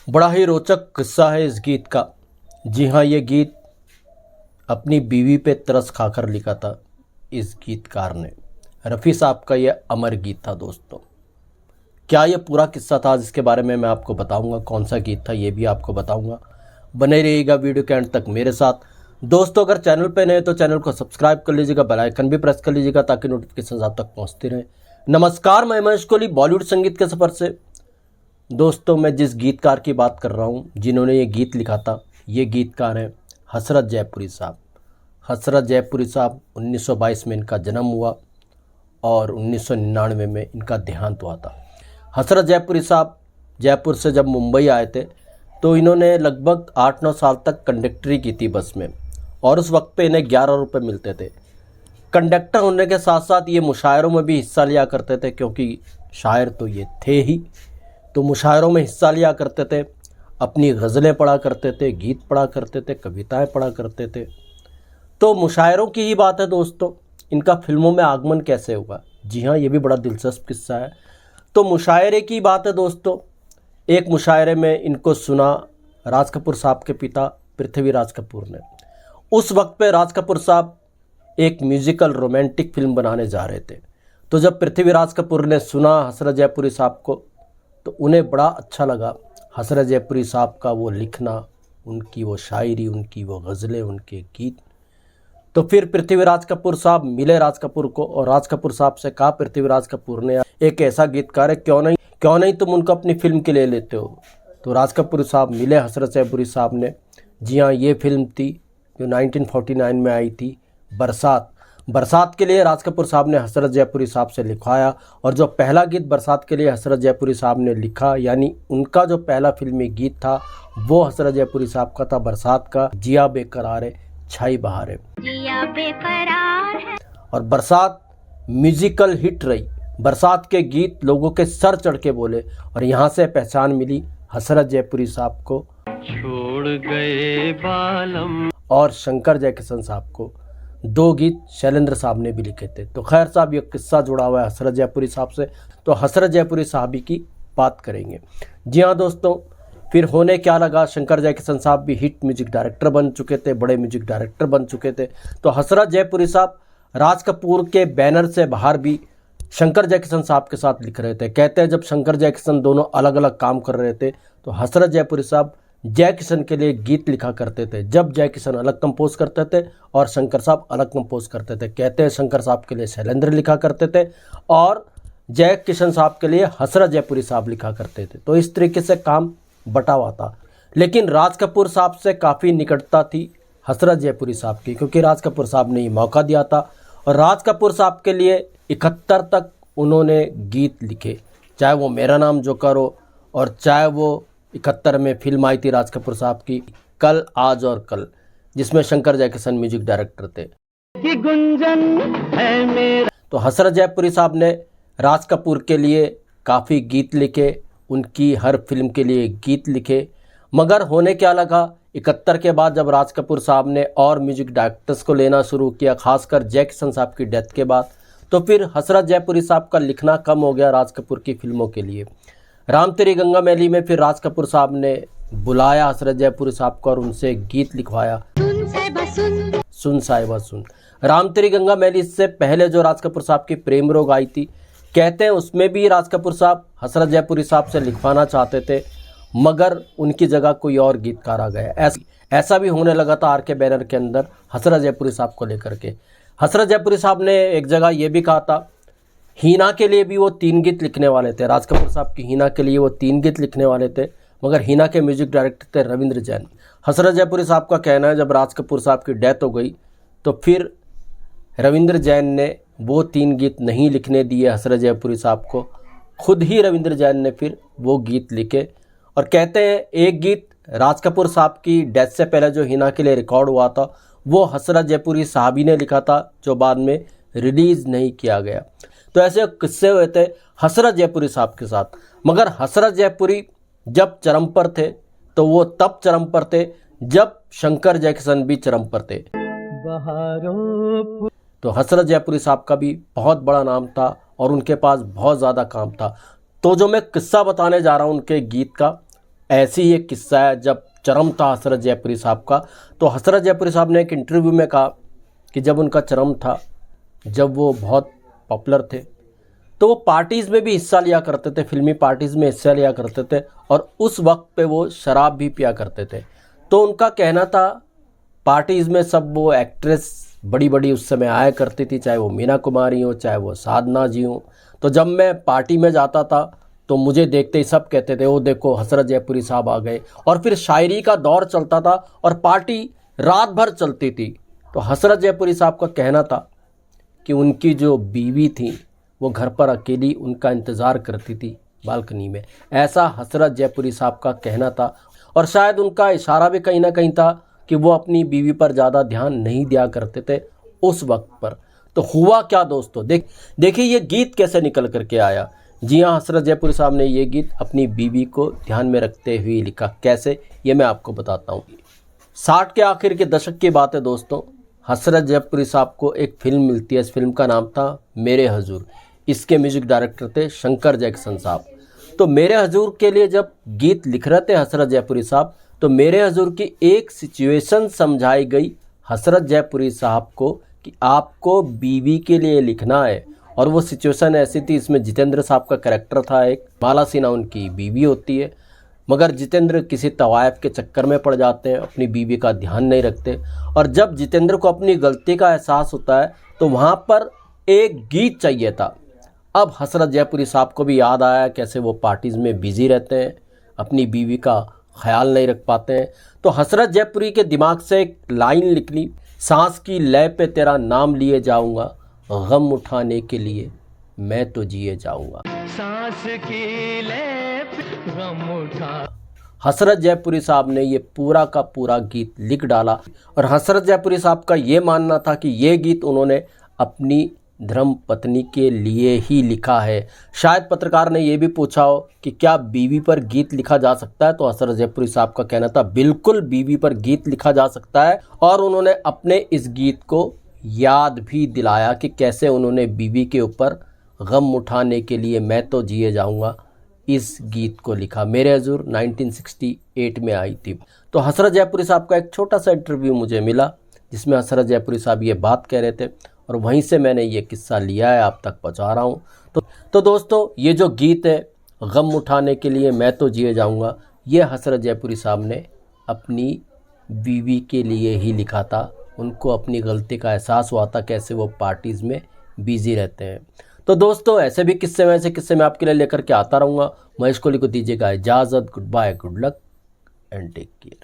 बड़ा ही रोचक किस्सा है इस गीत का। जी हाँ, ये गीत अपनी बीवी पे तरस खाकर लिखा था इस गीतकार ने। रफ़ी साहब का ये अमर गीत था दोस्तों। क्या ये पूरा किस्सा था जिसके बारे में मैं आपको बताऊंगा, कौन सा गीत था ये भी आपको बताऊंगा। बने रहिएगा वीडियो के एंड तक मेरे साथ। दोस्तों अगर चैनल पे नए तो चैनल को सब्सक्राइब कर लीजिएगा, बेल आइकन भी प्रेस कर लीजिएगा ताकि नोटिफिकेशन आप तक पहुँचती रहे। नमस्कार, मैं महेश कोहली बॉलीवुड संगीत के सफ़र से। दोस्तों मैं जिस गीतकार की बात कर रहा हूँ, जिन्होंने ये गीत लिखा था, ये गीतकार हैं हसरत जयपुरी साहब। हसरत जयपुरी साहब 1922 में इनका जन्म हुआ और 1999 में इनका देहांत हुआ था। हसरत जयपुरी साहब जयपुर से जब मुंबई आए थे तो इन्होंने लगभग 8-9 साल तक कंडक्टरी की थी बस में, और उस वक्त पे इन्हें 11 रुपये मिलते थे। कंडक्टर होने के साथ साथ ये मुशायरों में भी हिस्सा लिया करते थे, क्योंकि शायर तो ये थे ही, तो मुशायरों में हिस्सा लिया करते थे, अपनी गज़लें पढ़ा करते थे, गीत पढ़ा करते थे, कविताएं पढ़ा करते थे। तो मुशायरों की ही बात है दोस्तों, इनका फिल्मों में आगमन कैसे हुआ? जी हाँ, ये भी बड़ा दिलचस्प किस्सा है। तो मुशायरे की बात है दोस्तों। एक मुशायरे में इनको सुना राज कपूर साहब के पिता पृथ्वीराज कपूर ने। उस वक्त पे राज कपूर साहब एक म्यूज़िकल रोमांटिक फिल्म बनाने जा रहे थे। तो जब पृथ्वीराज कपूर ने सुना हसरत जयपुरी साहब को तो उन्हें बड़ा अच्छा लगा। हसरत जयपुरी साहब का वो लिखना, उनकी वो शायरी, उनकी वो गज़लें, उनके गीत। तो फिर पृथ्वीराज कपूर साहब मिले राज कपूर को, और राज कपूर साहब से कहा पृथ्वीराज कपूर ने, एक ऐसा गीतकार है, क्यों नहीं तुम उनको अपनी फिल्म के लिए लेते हो। तो राज कपूर साहब मिले हसरत जयपुरी साहब ने। जी हाँ, ये फिल्म थी जो 1949 में आई थी, बरसात के लिए राज कपूर साहब ने हसरत जयपुरी साहब से लिखवाया। और जो पहला गीत बरसात के लिए हसरत जयपुरी साहब ने लिखा, यानी उनका जो पहला फिल्मी गीत था वो हसरत जयपुरी साहब का था, बरसात का, जिया बेकरार है छाई बहार है। और बरसात म्यूजिकल हिट रही। बरसात के गीत लोगों के सर चढ़ के बोले, और यहाँ से पहचान मिली हसरत जयपुरी साहब को, छोड़ गए बालम, और शंकर जयकिशन साहब को। 2 गीत शैलेंद्र साहब ने भी लिखे थे। तो खैर साहब, ये किस्सा जुड़ा हुआ है हसरत जयपुरी साहब से, तो हसरत जयपुरी साहब की बात करेंगे। जी हाँ दोस्तों, फिर होने क्या लगा, शंकर जयकिशन साहब भी हिट म्यूजिक डायरेक्टर बन चुके थे, बड़े म्यूजिक डायरेक्टर बन चुके थे। तो हसरत जयपुरी साहब राज कपूर के बैनर से बाहर भी शंकर जयकिशन साहब के साथ लिख रहे थे। कहते हैं जब शंकर जयकिशन दोनों अलग अलग काम कर रहे थे तो हसरत जयपुरी साहब जय किशन के लिए गीत लिखा करते थे। जब जय किशन अलग कंपोज करते थे और शंकर साहब अलग कंपोज करते थे। कहते हैं शंकर साहब के लिए शैलेंद्र लिखा करते थे और जय किशन साहब के लिए हसरत जयपुरी साहब लिखा करते थे। तो इस तरीके से काम बटा हुआ था। लेकिन राज कपूर साहब से काफ़ी निकटता थी हसरत जयपुरी साहब की, क्योंकि राज कपूर साहब ने ये मौका दिया था। और राज कपूर साहब के लिए 71 तक उन्होंने गीत लिखे, चाहे वो मेरा नाम जोकर हो, और चाहे वो 71 में फिल्म आई थी राज कपूर साहब की कल आज और कल, जिसमें शंकर जयकिशन म्यूजिक डायरेक्टर थे। कि गुंजन है मेरा। तो हसरत जयपुरी साहब ने राज कपूर के लिए काफ़ी गीत लिखे, उनकी हर फिल्म के लिए गीत लिखे। मगर होने क्या लगा, 71 के बाद जब राज कपूर साहब ने और म्यूजिक डायरेक्टर्स को लेना शुरू किया, खासकर जय किशन साहब की डेथ के बाद, तो फिर हसरत जयपुरी साहब का लिखना कम हो गया राज कपूर की फिल्मों के लिए। राम तेरी गंगा मैली में फिर राज कपूर साहब ने बुलाया हसरत जयपुरी साहब को और उनसे गीत लिखवाया, सुन साहिबा सुन। राम तेरी गंगा मैली से पहले जो राज कपूर साहब की प्रेम रोग आई थी, कहते हैं उसमें भी राज कपूर साहब हसरत जयपुरी साहब से लिखवाना चाहते थे, मगर उनकी जगह कोई और गीतकार आ गया। ऐसा भी होने लगा था आर के बैनर के अंदर हसरत जयपुरी साहब को लेकर के। हसरत जयपुरी साहब ने एक जगह ये भी कहा था, हीना के लिए भी वो 3 गीत लिखने वाले थे। राज कपूर साहब की हीना के लिए वो 3 गीत लिखने वाले थे, मगर हीना के म्यूजिक डायरेक्टर थे रविंद्र जैन। हसरत जयपुरी साहब का कहना है जब राज कपूर साहब की डेथ हो गई तो फिर रविंद्र जैन ने वो 3 गीत नहीं लिखने दिए हसरत जयपुरी साहब को, खुद ही रविंद्र जैन ने फिर वो गीत लिखे। और कहते हैं एक गीत राज कपूर साहब की डेथ से पहले जो हीना के लिए रिकॉर्ड हुआ था वो हसरत जयपुरी साहबी ने लिखा था, जो बाद में रिलीज़ नहीं किया गया। तो ऐसे किस्से हुए थे हसरत जयपुरी साहब के साथ। मगर हसरत जयपुरी जब चरम पर थे तो वो तब चरम पर थे जब शंकर जयकिशन भी चरम पर थे। तो हसरत जयपुरी साहब का भी बहुत बड़ा नाम था और उनके पास बहुत ज़्यादा काम था। तो जो मैं किस्सा बताने जा रहा हूँ उनके गीत का, ऐसी एक किस्सा है जब चरम था हसरत जयपुरी साहब का। तो हसरत जयपुरी साहब ने एक इंटरव्यू में कहा कि जब उनका चरम था, जब वो बहुत पॉपुलर थे, तो वो पार्टीज़ में भी हिस्सा लिया करते थे, फिल्मी पार्टीज़ में हिस्सा लिया करते थे, और उस वक्त पे वो शराब भी पिया करते थे। तो उनका कहना था पार्टीज़ में सब वो एक्ट्रेस बड़ी बड़ी उस समय आया करती थी, चाहे वो मीना कुमारी हो, चाहे वो साधना जी हो। तो जब मैं पार्टी में जाता था तो मुझे देखते ही सब कहते थे, वो देखो हसरत जयपुरी साहब आ गए। और फिर शायरी का दौर चलता था और पार्टी रात भर चलती थी। तो हसरत जयपुरी साहब का कहना था कि उनकी जो बीवी थी वो घर पर अकेली उनका इंतज़ार करती थी बालकनी में। ऐसा हसरत जयपुरी साहब का कहना था, और शायद उनका इशारा भी कहीं ना कहीं था कि वो अपनी बीवी पर ज़्यादा ध्यान नहीं दिया करते थे उस वक्त पर। तो हुआ क्या दोस्तों, देखिए ये गीत कैसे निकल करके आया। जी हाँ, हसरत जयपुरी साहब ने ये गीत अपनी बीवी को ध्यान में रखते हुए लिखा। कैसे, ये मैं आपको बताता हूँ। 60 के आखिर के दशक की बात है दोस्तों। हसरत जयपुरी साहब को एक फिल्म मिलती है। इस फिल्म का नाम था मेरे हजूर। इसके म्यूजिक डायरेक्टर थे शंकर जैक्सन साहब। तो मेरे हजूर के लिए जब गीत लिख रहे थे हसरत जयपुरी साहब, तो मेरे हजूर की एक सिचुएशन समझाई गई हसरत जयपुरी साहब को कि आपको बीवी के लिए लिखना है। और वो सिचुएशन ऐसी थी, इसमें जितेंद्र साहब का कैरेक्टर था, एक माला सिन्हा उनकी बीवी होती है, मगर जितेंद्र किसी तवायफ के चक्कर में पड़ जाते हैं, अपनी बीवी का ध्यान नहीं रखते। और जब जितेंद्र को अपनी गलती का एहसास होता है तो वहाँ पर एक गीत चाहिए था। अब हसरत जयपुरी साहब को भी याद आया कैसे वो पार्टीज़ में बिजी रहते हैं, अपनी बीवी का ख्याल नहीं रख पाते हैं। तो हसरत जयपुरी के दिमाग से एक लाइन निकली, सांस की लय पे तेरा नाम लिए जाऊंगा, गम उठाने के लिए मैं तो जिए जाऊंगा। सांस की लय पे गम उठा। हसरत जयपुरी साहब ने ये पूरा का पूरा गीत लिख डाला। और हसरत जयपुरी साहब का ये मानना था कि ये गीत उन्होंने अपनी धर्म पत्नी के लिए ही लिखा है। शायद पत्रकार ने ये भी पूछा हो कि क्या बीवी पर गीत लिखा जा सकता है, तो हसरत जयपुरी साहब का कहना था बिल्कुल बीवी पर गीत लिखा जा सकता है। और उन्होंने अपने इस गीत को याद भी दिलाया कि कैसे उन्होंने बीवी के ऊपर गम उठाने के लिए मैं तो जिए जाऊंगा इस गीत को लिखा। मेरे हजूर 1968 में आई थी। तो हसरत जयपुरी साहब का एक छोटा सा इंटरव्यू मुझे मिला जिसमें हसरत जयपुरी साहब ये बात कह रहे थे, और वहीं से मैंने ये किस्सा लिया है, आप तक पहुंचा रहा हूं। तो दोस्तों, ये जो गीत है गम उठाने के लिए मैं तो जिए जाऊंगा, ये हसरत जयपुरी साहब ने अपनी बीवी के लिए ही लिखा था। उनको अपनी गलती का एहसास हुआ था कैसे वो पार्टीज़ में बिजी रहते हैं। तो दोस्तों, ऐसे भी किस्से मैं आपके लिए लेकर के आता रहूँगा। महेश कोहली को दीजिएगा इजाज़त। Good bye, good luck and take care.